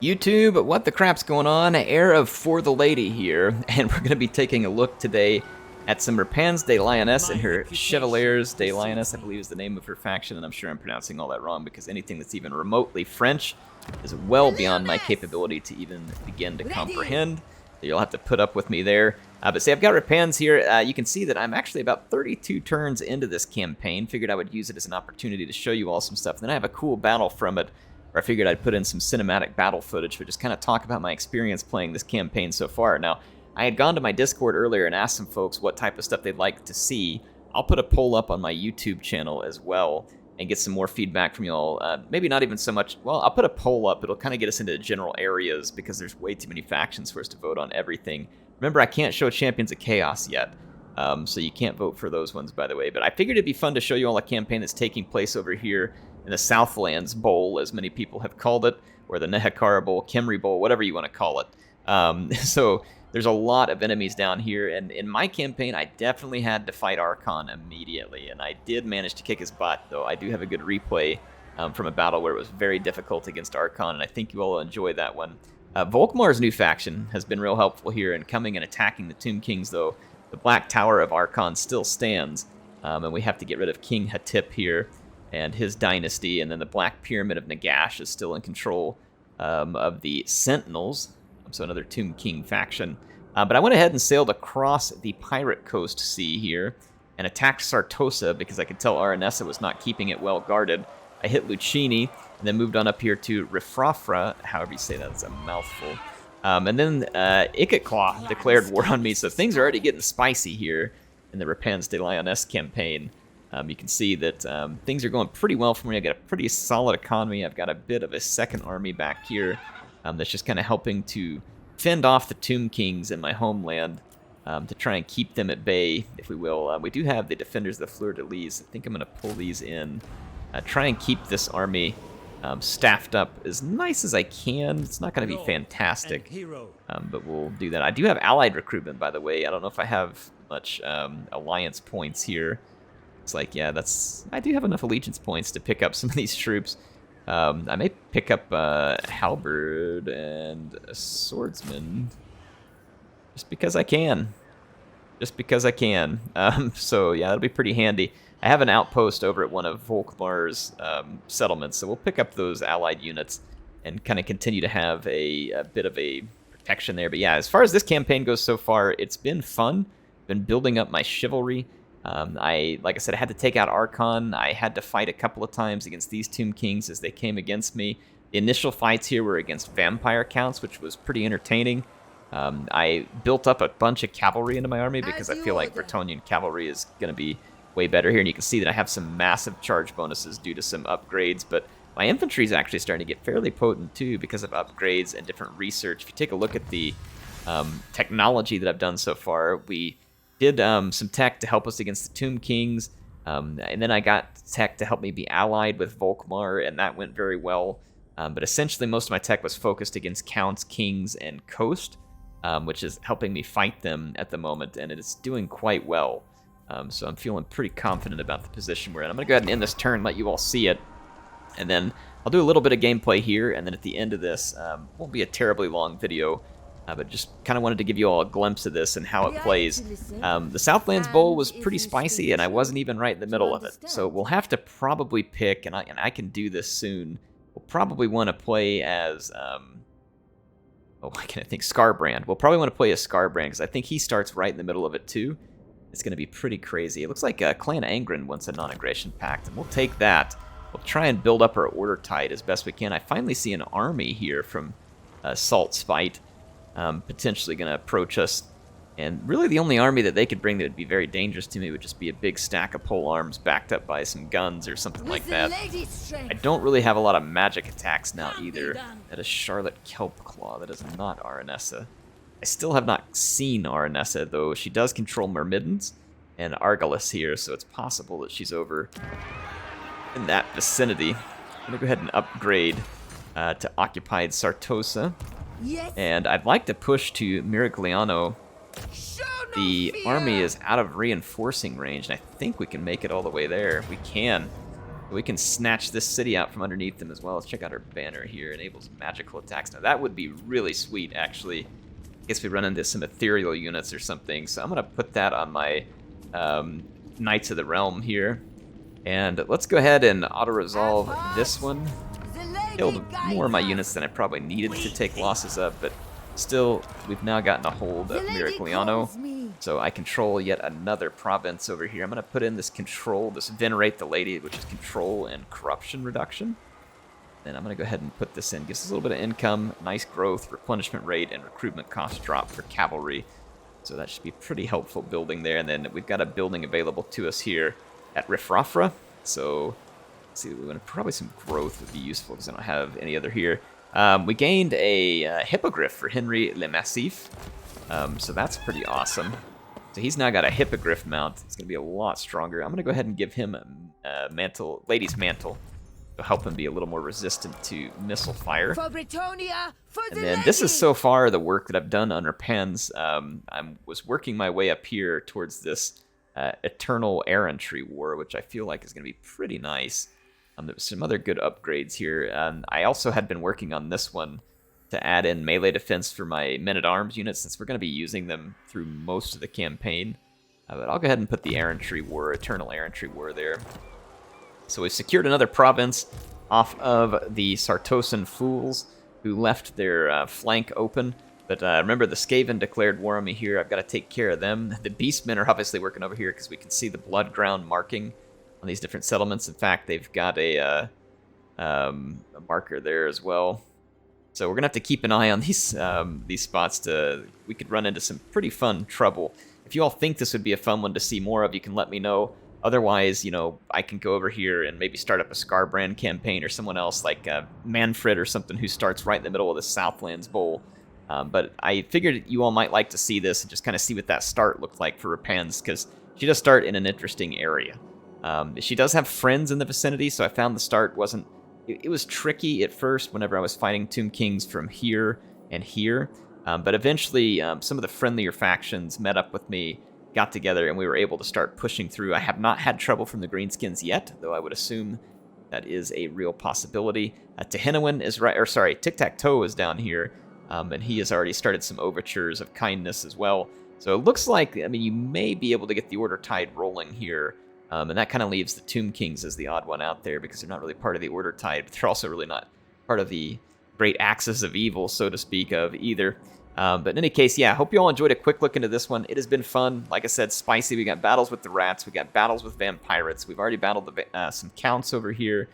YouTube, what the crap's going on? Heir of For the Lady here, and we're going to be taking a look today at some Rapanse de Lioness and her Chevaliers de Lioness, I believe is the name of her faction, and I'm sure I'm pronouncing all that wrong because anything that's even remotely French is well beyond my capability to even begin to comprehend. So you'll have to put up with me there. But see, I've got Rapanse here. You can see that I'm actually about 32 turns into this campaign. Figured I would use it as an opportunity to show you all some stuff. Then I have a cool battle from it, where I figured I'd put in some cinematic battle footage, but just kind of talk about my experience playing this campaign so far. Now, I had gone to my Discord earlier and asked some folks what type of stuff they'd like to see. I'll put a poll up on my YouTube channel as well and get some more feedback from y'all. Maybe not even so much, well, I'll put a poll up. It'll kind of get us into the general areas because there's way too many factions for us to vote on everything. Remember, I can't show Champions of Chaos yet, so you can't vote for those ones, by the way. But I figured it'd be fun to show you all a campaign that's taking place over here in the Southlands Bowl, as many people have called it, or the Nehekara Bowl, Khemri Bowl, whatever you want to call it. So there's a lot of enemies down here, and in my campaign, I definitely had to fight Arkhan immediately, and I did manage to kick his butt, though I do have a good replay from a battle where it was very difficult against Arkhan, and I think you all will enjoy that one. Volkmar's new faction has been real helpful here in coming and attacking the Tomb Kings, though the Black Tower of Arkhan still stands, and we have to get rid of King Hatip here and his dynasty, and then the Black Pyramid of Nagash is still in control of the Sentinels, so another Tomb King faction. But I went ahead and sailed across the Pirate Coast Sea here and attacked Sartosa because I could tell Aranessa was not keeping it well guarded. I hit Lucchini and then moved on up here to Rifrafra, however you say that, it's a mouthful. And then Ikaklaw declared war on me, so things are already getting spicy here in the Rapanse de Lioness campaign. You can see that things are going pretty well for me. I've got a pretty solid economy. I've got a bit of a second army back here that's just kind of helping to fend off the Tomb Kings in my homeland to try and keep them at bay, if we will. We do have the Defenders of the Fleur-de-Lis. I think I'm going to pull these in. Try and keep this army staffed up as nice as I can. It's not going to be fantastic, but we'll do that. I do have allied recruitment, by the way. I don't know if I have much alliance points here. It's like, yeah, I do have enough allegiance points to pick up some of these troops. I may pick up a halberd and a swordsman just because I can. Just because I can. So, yeah, that'll be pretty handy. I have an outpost over at one of Volkmar's settlements, so we'll pick up those allied units and kind of continue to have a bit of a protection there. But yeah, as far as this campaign goes so far, it's been fun. Been building up my chivalry. Like I said, I had to take out Arkhan. I had to fight a couple of times against these Tomb Kings as they came against me. The initial fights here were against vampire counts, which was pretty entertaining. I built up a bunch of cavalry into my army because I feel like Bretonnian cavalry is going to be way better here. And you can see that I have some massive charge bonuses due to some upgrades, but my infantry is actually starting to get fairly potent too because of upgrades and different research. If you take a look at the technology that I've done so far, we did some tech to help us against the Tomb Kings, and then I got tech to help me be allied with Volkmar, and that went very well. But essentially, most of my tech was focused against Counts, Kings, and Coast, which is helping me fight them at the moment, and it is doing quite well. So I'm feeling pretty confident about the position we're in. I'm going to go ahead and end this turn, let you all see it, and then I'll do a little bit of gameplay here, and then at the end of this, won't be a terribly long video, but just kind of wanted to give you all a glimpse of this and how it plays. The Southlands Bowl was pretty spicy, and I wasn't even right in the middle of it. So we'll have to probably pick, and I can do this soon. We'll probably want to play as, I can't think, Scarbrand. We'll probably want to play as Scarbrand, because I think he starts right in the middle of it too. It's going to be pretty crazy. It looks like Clan Angren wants a non-aggression pact, and we'll take that. We'll try and build up our order tide as best we can. I finally see an army here from Salt Spite. Potentially going to approach us, and really the only army that they could bring that would be very dangerous to me would just be a big stack of pole arms backed up by some guns or something like that. I don't really have a lot of magic attacks now either. That is Charlotte Kelpclaw. That is not Aranessa. I still have not seen Aranessa, though she does control Myrmidons and Argolis here, so it's possible that she's over in that vicinity. I'm going to go ahead and upgrade to Occupied Sartosa. And I'd like to push to Miragliano. The army is out of reinforcing range, and I think we can make it all the way there. We can. We can snatch this city out from underneath them as well. Let's check out our banner here. Enables magical attacks. Now that would be really sweet, actually. I guess we run into some ethereal units or something. So I'm going to put that on my Knights of the Realm here. And let's go ahead and auto-resolve this one. Killed more of my units than I probably needed to take losses up, but still, we've now gotten a hold of Miragliano. So I control yet another province over here. I'm going to put in this control, this Venerate the Lady, which is control and corruption reduction. And I'm going to go ahead and put this in. Gives us a little bit of income, nice growth, replenishment rate, and recruitment cost drop for cavalry. So that should be pretty helpful building there. And then we've got a building available to us here at Rifrafra. So let's see, probably some growth would be useful because I don't have any other here. We gained a hippogriff for Henry Le Massif. So that's pretty awesome. So he's now got a hippogriff mount. It's going to be a lot stronger. I'm going to go ahead and give him a mantle, lady's mantle, to help him be a little more resistant to missile fire. For Britonia, for And the then lady. this is so far the work that I've done under Rapanse. I was working my way up here towards this Eternal Errantry War, which I feel like is going to be pretty nice. There was some other good upgrades here. I also had been working on this one to add in melee defense for my men-at-arms units, since we're going to be using them through most of the campaign. But I'll go ahead and put the Errantry War, Eternal Errantry War there. So we've secured another province off of the Sartosan Fools, who left their flank open. But remember, the Skaven declared war on me here. I've got to take care of them. The Beastmen are obviously working over here because we can see the blood ground marking on these different settlements. In fact, they've got a marker there as well. So we're gonna have to keep an eye on these spots. We could run into some pretty fun trouble. If you all think this would be a fun one to see more of, you can let me know. Otherwise, you know, I can go over here and maybe start up a Scarbrand campaign, or someone else like Manfred or something who starts right in the middle of the Southlands Bowl. But I figured you all might like to see this and just kind of see what that start looked like for Rapanse, because she does start in an interesting area. She does have friends in the vicinity, so I found the start wasn't... It was tricky at first whenever I was fighting Tomb Kings from here and here, but eventually some of the friendlier factions met up with me, got together, and we were able to start pushing through. I have not had trouble from the Greenskins yet, though I would assume that is a real possibility. Tehenowin is right, or sorry, Tic-Tac-Toe is down here, and he has already started some overtures of kindness as well. So it looks like, I mean, you may be able to get the Order Tide rolling here. And that kind of leaves the Tomb Kings as the odd one out there, because they're not really part of the Order Tide, but they're also really not part of the great axis of evil, so to speak, of either. But in any case, yeah, I hope you all enjoyed a quick look into this one. It has been fun. Like I said, spicy. We got battles with the rats. We got battles with vampirates. We've already battled some counts over here.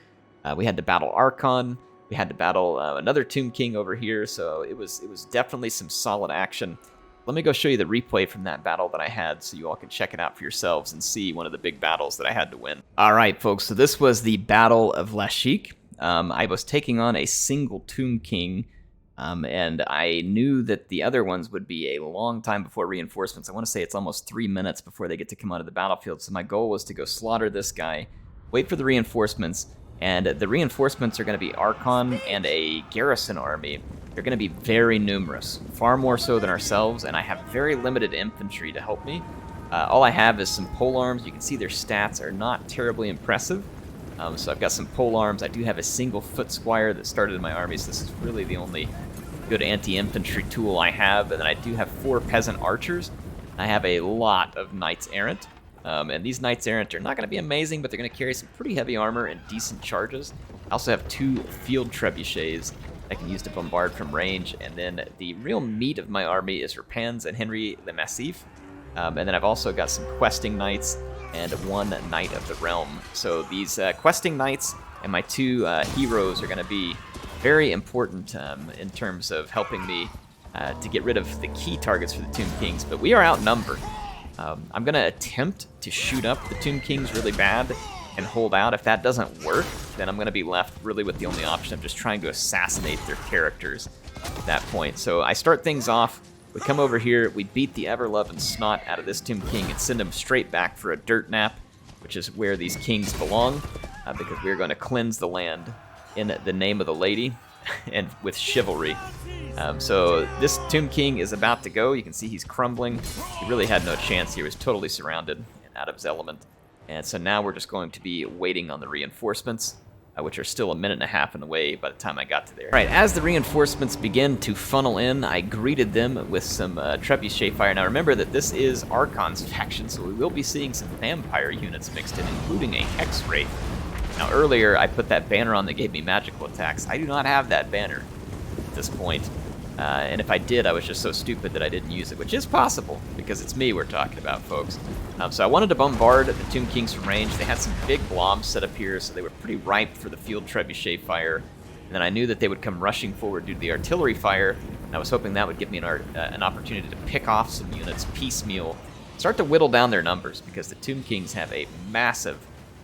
We had to battle Arkhan. We had to battle another Tomb King over here. So it was definitely some solid action. Let me go show you the replay from that battle that I had so you all can check it out for yourselves and see one of the big battles that I had to win. All right, folks, so this was the Battle of Lashik. I was taking on a single Tomb King, and I knew that the other ones would be a long time before reinforcements. I want to say it's almost 3 minutes before they get to come onto the battlefield, so my goal was to go slaughter this guy, wait for the reinforcements, and the reinforcements are going to be Arkhan and a garrison army. They're going to be very numerous, far more so than ourselves, and I have very limited infantry to help me. All I have is some polearms. You can see their stats are not terribly impressive. So I've got some polearms. I do have a single foot squire that started in my army, so this is really the only good anti-infantry tool I have. And then I do have 4 peasant archers. I have a lot of knights errant. And these knights errant are not going to be amazing, but they're going to carry some pretty heavy armor and decent charges. I also have 2 field trebuchets I can use to bombard from range, and then the real meat of my army is Rapanse and Henry Le Massif, and then I've also got some questing knights and 1 knight of the realm. So these questing knights and my 2 heroes are going to be very important in terms of helping me to get rid of the key targets for the Tomb Kings, but we are outnumbered. I'm going to attempt to shoot up the Tomb Kings really bad and hold out. If that doesn't work, then I'm going to be left really with the only option of just trying to assassinate their characters at that point. So I start things off. We come over here, we beat the ever-loving snot out of this Tomb King and send him straight back for a dirt nap, which is where these kings belong, because we're going to cleanse the land in the name of the lady and with chivalry. So this Tomb King is about to go. You can see he's crumbling. He really had no chance. He was totally surrounded and out of his element. And so now we're just going to be waiting on the reinforcements, which are still a minute and a half in the way by the time I got to there. All right, as the reinforcements begin to funnel in, I greeted them with some trebuchet fire. Now remember that this is Arkhan's faction, so we will be seeing some vampire units mixed in, including a Hex Wraith. Now earlier I put that banner on that gave me magical attacks. I do not have that banner at this point. And if I did, I was just so stupid that I didn't use it, which is possible, because it's me we're talking about, folks. So I wanted to bombard the Tomb Kings from range. They had some big blobs set up here, so they were pretty ripe for the field trebuchet fire. And then I knew that they would come rushing forward due to the artillery fire, and I was hoping that would give me an opportunity to pick off some units piecemeal, start to whittle down their numbers, because the Tomb Kings have a massive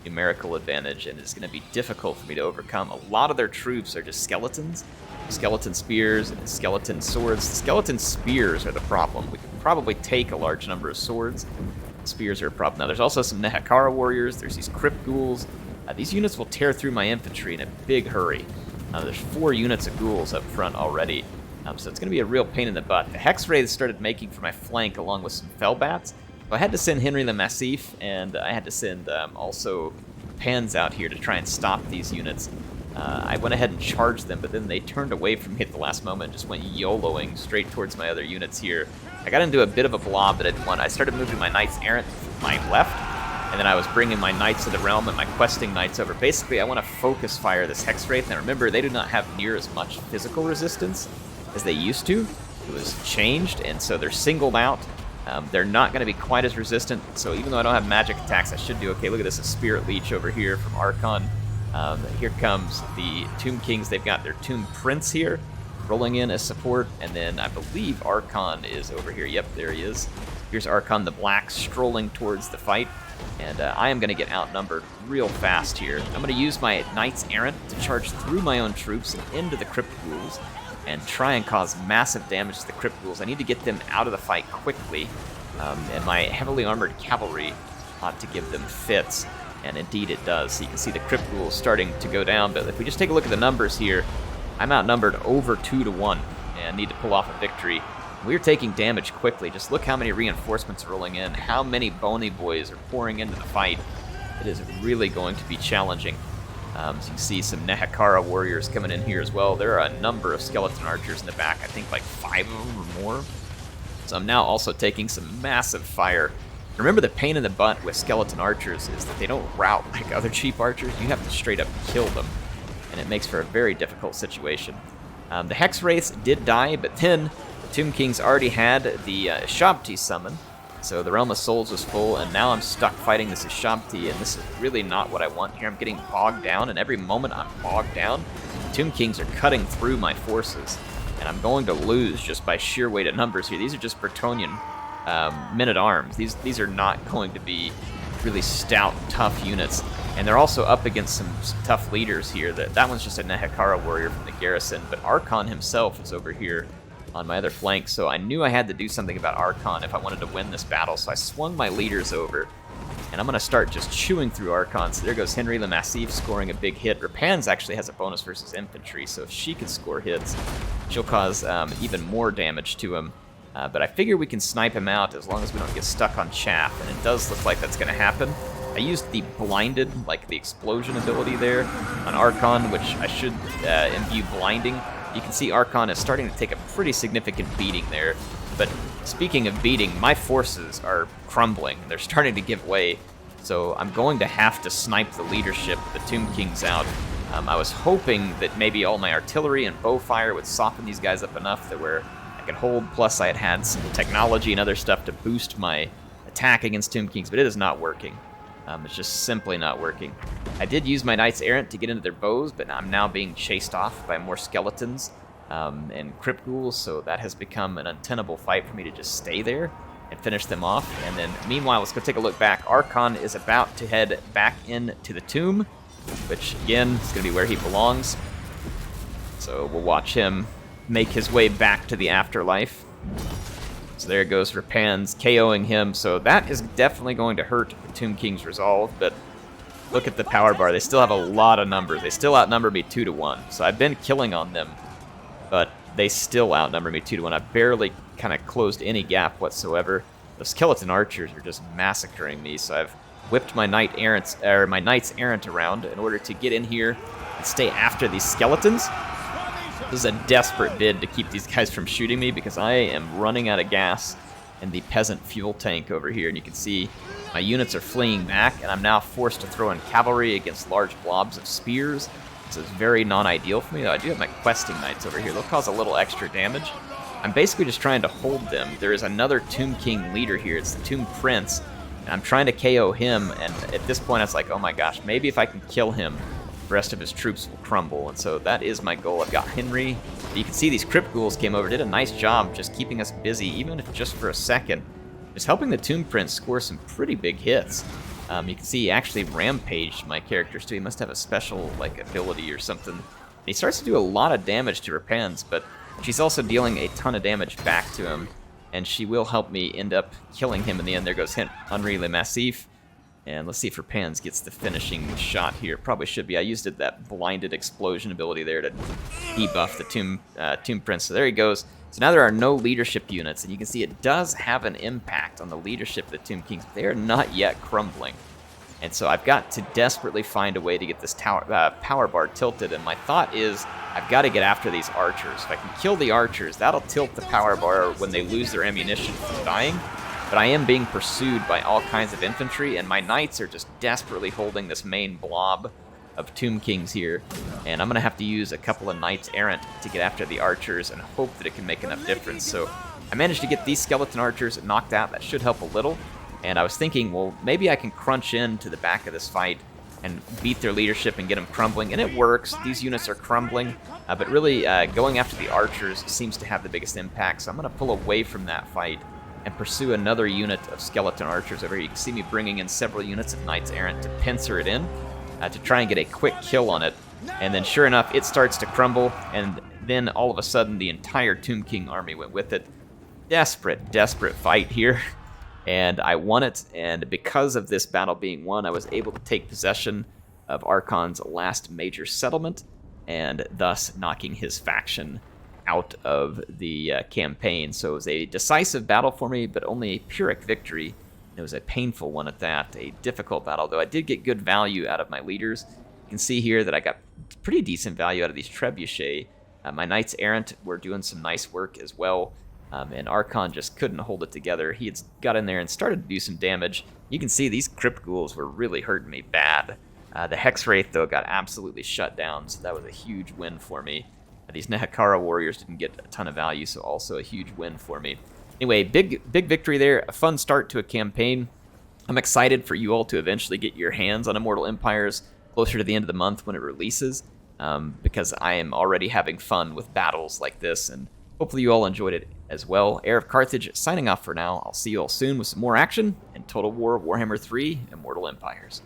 numerical advantage, and it's going to be difficult for me to overcome. A lot of their troops are just skeletons. Skeleton spears, skeleton swords. Skeleton spears are the problem. We could probably take a large number of swords. Spears are a problem. Now, there's also some Nehekara warriors. There's these crypt ghouls. These units will tear through my infantry in a big hurry. There's 4 units of ghouls up front already, so it's going to be a real pain in the butt. The Hex Wraiths started making for my flank along with some Fellbats. So I had to send Henry the Massif, and I had to send also Pans out here to try and stop these units. I went ahead and charged them, but then they turned away from me at the last moment and just went YOLOing straight towards my other units here. I got into a bit of a blob that I didn't want. I started moving my Knights Errant to my left, and then I was bringing my Knights of the Realm and my questing Knights over. Basically, I want to focus fire this Hex Wraith. Now remember, they do not have near as much physical resistance as they used to. It was changed, and so they're singled out. They're not going to be quite as resistant, so even though I don't have magic attacks, I should do okay. Look at this, a Spirit Leech over here from Arkhan. Here comes the Tomb Kings. They've got their Tomb Prince here, rolling in as support, and then I believe Arkhan is over here. Yep, there he is. Here's Arkhan the Black strolling towards the fight, and I am going to get outnumbered real fast here. I'm going to use my Knights Errant to charge through my own troops and into the Crypt Ghouls, and try and cause massive damage to the Crypt Ghouls. I need to get them out of the fight quickly, and my heavily armored cavalry ought to give them fits. And indeed it does. So you can see the Crypt Ghouls starting to go down, but if we just take a look at the numbers here, I'm outnumbered over 2 to 1, and need to pull off a victory. We're taking damage quickly. Just look how many reinforcements are rolling in, how many bony boys are pouring into the fight. It is really going to be challenging. So you can see some Nehekara warriors coming in here as well. There are a number of skeleton archers in the back, I think like 5 of them or more. So I'm now also taking some massive fire. Remember, the pain in the butt with skeleton archers is that they don't rout like other cheap archers. You have to straight up kill them, and it makes for a very difficult situation. The Hex Wraiths did die, but then the Tomb Kings already had the Shabti summon, so the Realm of Souls was full, and now I'm stuck fighting this Shabti, and this is really not what I want here. I'm getting bogged down, and every moment I'm bogged down, the Tomb Kings are cutting through my forces, and I'm going to lose just by sheer weight of numbers here. These are just Bretonnian men-at-arms. These are not going to be really stout, tough units, and they're also up against some tough leaders here. That one's just a Nehekara warrior from the garrison, but Arkhan himself is over here on my other flank, so I knew I had to do something about Arkhan if I wanted to win this battle, so I swung my leaders over, and I'm going to start just chewing through Arkhan. So there goes Henry the Massif scoring a big hit. Rapanse actually has a bonus versus infantry, so if she can score hits, she'll cause even more damage to him. But I figure we can snipe him out as long as we don't get stuck on chaff, and it does look like that's going to happen. I used the blinded, like the explosion ability there on Arkhan, which I should imbue blinding. You can see Arkhan is starting to take a pretty significant beating there. But speaking of beating, my forces are crumbling. They're starting to give way, so I'm going to have to snipe the leadership of the Tomb Kings out. I was hoping that maybe all my artillery and bow fire would soften these guys up enough that where I could hold, plus I had some technology and other stuff to boost my attack against Tomb Kings, but it is not working. It's just simply not working. I did use my Knights Errant to get into their bows, but I'm now being chased off by more skeletons and Crypt Ghouls, so that has become an untenable fight for me to just stay there and finish them off. And then, meanwhile, let's go take a look back. Arkhan is about to head back into the tomb, which, again, is going to be where he belongs. So we'll watch him make his way back to the afterlife. So there goes Rapanse, KOing him. So that is definitely going to hurt the Tomb King's resolve, but look at the power bar. They still have a lot of numbers. They still outnumber me 2 to 1. So I've been killing on them, but they still outnumber me 2 to 1. I barely kind of closed any gap whatsoever. The skeleton archers are just massacring me, so I've whipped my knights errant around in order to get in here and stay after these skeletons. This is a desperate bid to keep these guys from shooting me because I am running out of gas in the peasant fuel tank over here. And you can see my units are fleeing back, and I'm now forced to throw in cavalry against large blobs of spears. This is very non-ideal for me, though I do have my questing knights over here. They'll cause a little extra damage. I'm basically just trying to hold them. There is another Tomb King leader here. It's the Tomb Prince, and I'm trying to KO him, and at this point I was like, oh my gosh, maybe if I can kill him, the rest of his troops will crumble, and so that is my goal. I've got Henry. You can see these Crypt Ghouls came over, did a nice job just keeping us busy, even if just for a second. Just helping the Tomb Prince score some pretty big hits. You can see he actually rampaged my characters too. He must have a special like ability or something. And he starts to do a lot of damage to Rapanse, but she's also dealing a ton of damage back to him, and she will help me end up killing him in the end. There goes Henry Le Massif. And let's see if Rapanse gets the finishing shot here. Probably should be. I used that blinded explosion ability there to debuff the Tomb Prince. So there he goes. So now there are no leadership units, and you can see it does have an impact on the leadership of the Tomb Kings. They are not yet crumbling. And so I've got to desperately find a way to get this power bar tilted, and my thought is I've got to get after these archers. If I can kill the archers, that'll tilt the power bar when they lose their ammunition from dying. But I am being pursued by all kinds of infantry, and my knights are just desperately holding this main blob of Tomb Kings here. And I'm going to have to use a couple of knights errant to get after the archers and hope that it can make enough difference. So I managed to get these skeleton archers knocked out. That should help a little. And I was thinking, well, maybe I can crunch into the back of this fight and beat their leadership and get them crumbling. And it works. These units are crumbling. But really, going after the archers seems to have the biggest impact. So I'm going to pull away from that fight and pursue another unit of skeleton archers over here. You can see me bringing in several units of knights errant to pincer it in to try and get a quick kill on it. And then sure enough, it starts to crumble, and then all of a sudden the entire Tomb King army went with it. Desperate fight here. And I won it, and because of this battle being won, I was able to take possession of Arkhan's last major settlement, and thus knocking his faction out of the campaign. So it was a decisive battle for me, but only a Pyrrhic victory. It was a painful one at that, a difficult battle, though I did get good value out of my leaders. You can see here that I got pretty decent value out of these trebuchets. My knights errant were doing some nice work as well, and Arkhan just couldn't hold it together. He had got in there and started to do some damage. You can see these Crypt Ghouls were really hurting me bad. The Hex Wraith, though, got absolutely shut down, so that was a huge win for me. These Nehekara warriors didn't get a ton of value, so also a huge win for me. Anyway, big victory there, a fun start to a campaign. I'm excited for you all to eventually get your hands on Immortal Empires closer to the end of the month when it releases, because I am already having fun with battles like this, and hopefully you all enjoyed it as well. HeirofCarthage signing off for now. I'll see you all soon with some more action in Total War Warhammer 3 Immortal Empires.